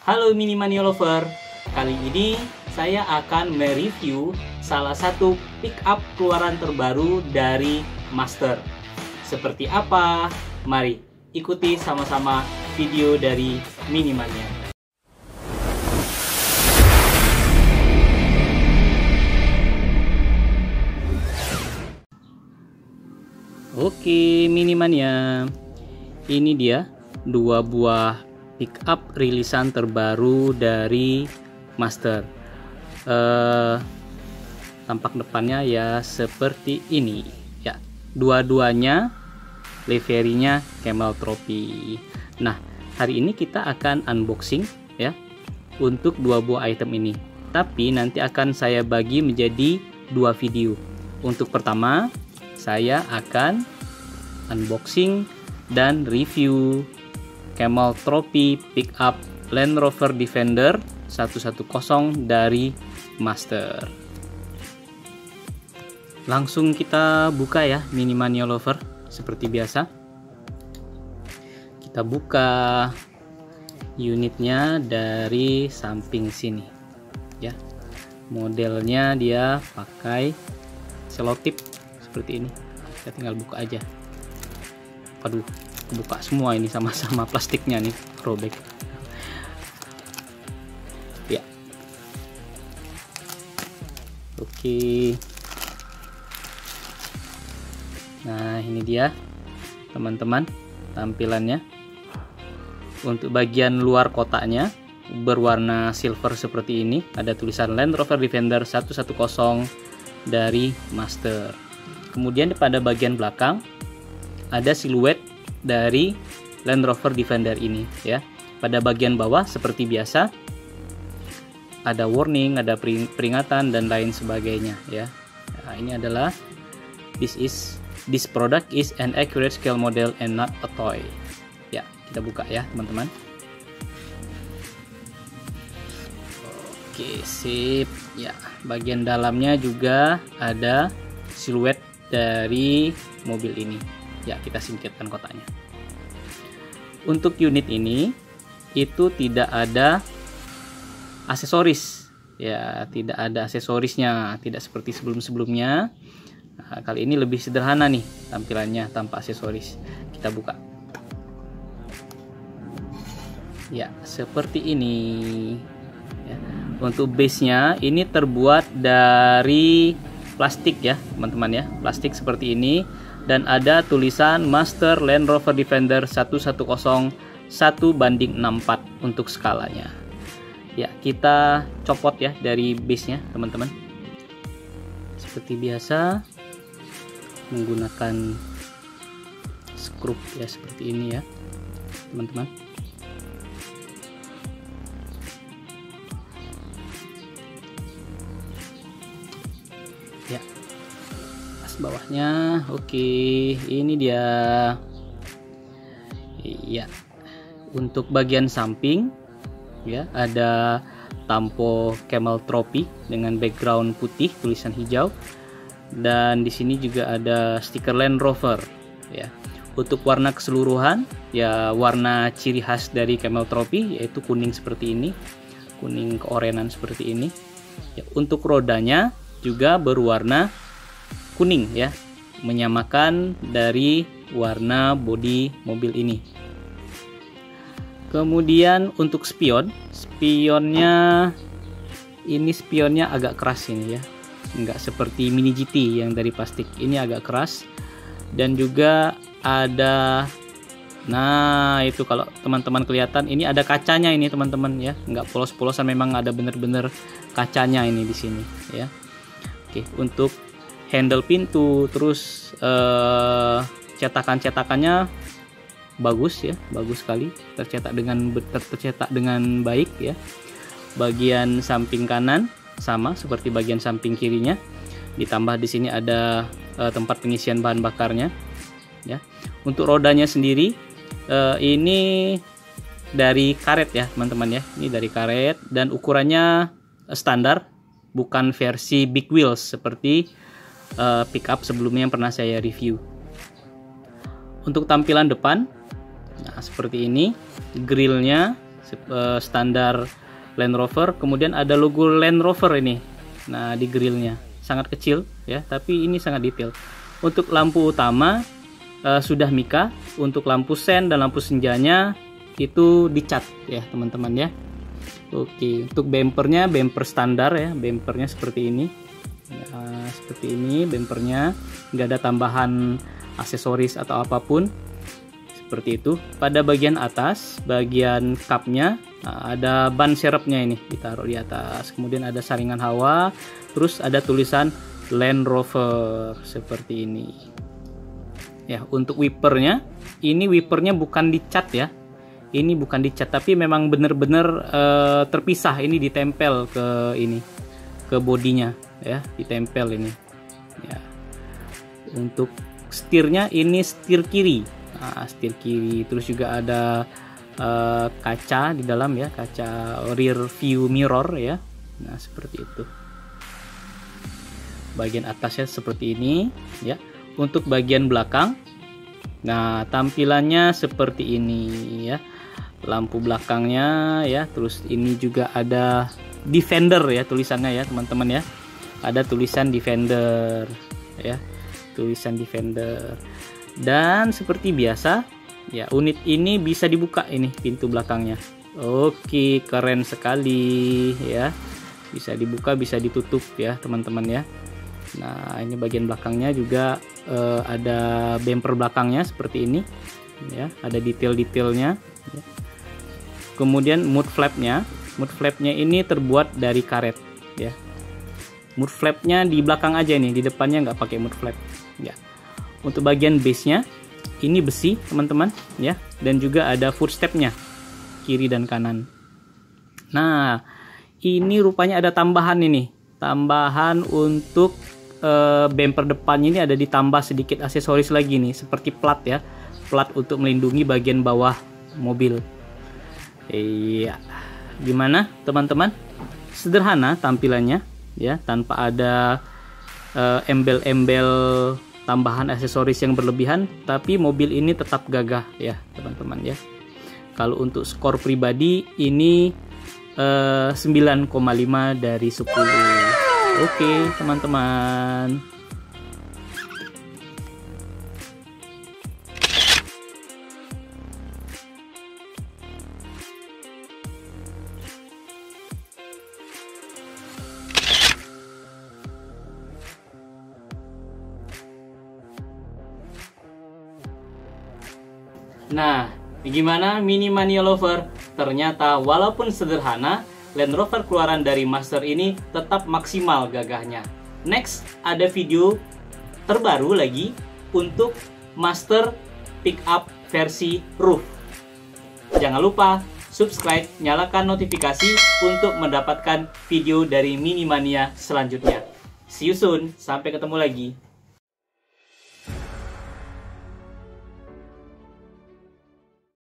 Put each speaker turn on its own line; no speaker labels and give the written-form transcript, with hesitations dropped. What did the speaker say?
Halo Minimania Lover, kali ini saya akan mereview salah satu pickup keluaran terbaru dari Master. Seperti apa? Mari ikuti sama-sama video dari Minimania. Oke Minimania, ini dia dua buah pickup rilisan terbaru dari Master. Tampak depannya ya seperti ini ya, dua-duanya liverynya Camel Trophy. Nah, hari ini kita akan unboxing ya untuk dua buah item ini, tapi nanti akan saya bagi menjadi dua video. Untuk pertama, saya akan unboxing dan review Camel Trophy Pickup Land Rover Defender 110 dari Master. Langsung kita buka ya Minimania Lover, seperti biasa. Kita buka unitnya dari samping sini ya. Modelnya dia pakai selotip seperti ini. Kita tinggal buka aja. Aduh, kebuka semua ini sama-sama plastiknya nih, robek. Ya. Oke. Nah, ini dia teman-teman tampilannya. Untuk bagian luar kotaknya berwarna silver seperti ini, ada tulisan Land Rover Defender 110 dari Master. Kemudian pada bagian belakang ada siluet dari Land Rover Defender ini ya. Pada bagian bawah seperti biasa ada warning, ada peringatan dan lain sebagainya ya. Nah, ini adalah this product is an accurate scale model and not a toy. Ya, kita buka ya teman-teman. Oke, sip. Ya, bagian dalamnya juga ada siluet dari mobil ini. Ya, kita singkirkan kotaknya. Untuk unit ini itu tidak ada aksesoris ya, tidak ada aksesorisnya, tidak seperti sebelum-sebelumnya. Nah, kali ini lebih sederhana nih tampilannya tanpa aksesoris. Kita buka ya, seperti ini ya. Untuk base-nya ini terbuat dari plastik ya teman-teman ya, plastik seperti ini. Dan ada tulisan Master Land Rover Defender 110 1:64 untuk skalanya. Ya, kita copot ya dari base-nya teman-teman. Seperti biasa menggunakan skrup ya, seperti ini ya teman-teman. Ya, bawahnya. Oke, ini dia ya. Untuk bagian samping ya, ada tampo Camel Trophy dengan background putih, tulisan hijau, dan di sini juga ada stiker Land Rover ya. Untuk warna keseluruhan ya, warna ciri khas dari Camel Trophy yaitu kuning seperti ini, kuning keorenan seperti ini ya. Untuk rodanya juga berwarna kuning ya, menyamakan dari warna bodi mobil ini. Kemudian untuk spionnya ini spionnya agak keras ini ya, nggak seperti Mini GT yang dari plastik, ini agak keras. Dan juga ada, nah itu kalau teman-teman kelihatan ini ada kacanya ini teman-teman ya, nggak polos-polosan, memang ada bener-bener kacanya ini di sini ya. Oke, untuk handle pintu, terus cetakannya bagus ya, bagus sekali, tercetak dengan baik ya. Bagian samping kanan sama seperti bagian samping kirinya, ditambah di sini ada tempat pengisian bahan bakarnya ya. Untuk rodanya sendiri ini dari karet ya teman-teman ya, ini dari karet dan ukurannya standar, bukan versi big wheels seperti pickup sebelumnya yang pernah saya review. Untuk tampilan depan, nah seperti ini, grillnya standar Land Rover. Kemudian ada logo Land Rover ini. Nah, di grillnya sangat kecil ya, tapi ini sangat detail. Untuk lampu utama sudah Mika. Untuk lampu sen dan lampu senjanya itu dicat ya teman-teman ya. Oke, untuk bempernya bemper standar ya, bempernya seperti ini. Nah, seperti ini bempernya, nggak ada tambahan aksesoris atau apapun. Seperti itu. Pada bagian atas, bagian cupnya ada ban serepnya ini ditaruh di atas. Kemudian ada saringan hawa, terus ada tulisan Land Rover seperti ini. Ya, untuk wipernya, ini wipernya bukan dicat ya. Ini bukan dicat, tapi memang benar-benar terpisah. Ini ditempel ke ini, ke bodinya ya, ditempel ini. Ya. Untuk setirnya ini setir kiri. Nah, setir kiri. Terus juga ada kaca di dalam ya, kaca rear view mirror ya. Nah, seperti itu. Bagian atasnya seperti ini ya. Untuk bagian belakang, nah tampilannya seperti ini ya. Lampu belakangnya ya, terus ini juga ada Defender ya tulisannya ya teman-teman ya. Ada tulisan Defender ya, tulisan Defender. Dan seperti biasa ya, unit ini bisa dibuka ini pintu belakangnya. Oke, keren sekali ya. Bisa dibuka, bisa ditutup ya teman-teman ya. Nah, ini bagian belakangnya juga ada bumper belakangnya seperti ini ya, ada detail-detailnya ya. Kemudian mud flapnya ini terbuat dari karet ya. Mud flapnya di belakang aja nih, di depannya nggak pakai mud flap ya. Untuk bagian base-nya ini besi teman-teman ya, dan juga ada footstep-nya kiri dan kanan. Nah, ini rupanya ada tambahan ini, tambahan untuk bumper depannya ini ada ditambah sedikit aksesoris lagi nih, seperti plat ya, plat untuk melindungi bagian bawah mobil. Iya, gimana teman-teman? Sederhana tampilannya ya, tanpa ada embel-embel tambahan aksesoris yang berlebihan, tapi mobil ini tetap gagah ya teman-teman ya. Kalau untuk skor pribadi ini 9,5 dari 10. Oke teman-teman. Nah, gimana Mini Mania Lover? Ternyata walaupun sederhana, Land Rover keluaran dari Master ini tetap maksimal gagahnya. Next, ada video terbaru lagi untuk Master Pickup versi roof. Jangan lupa subscribe, nyalakan notifikasi untuk mendapatkan video dari Mini Mania selanjutnya. See you soon, sampai ketemu lagi.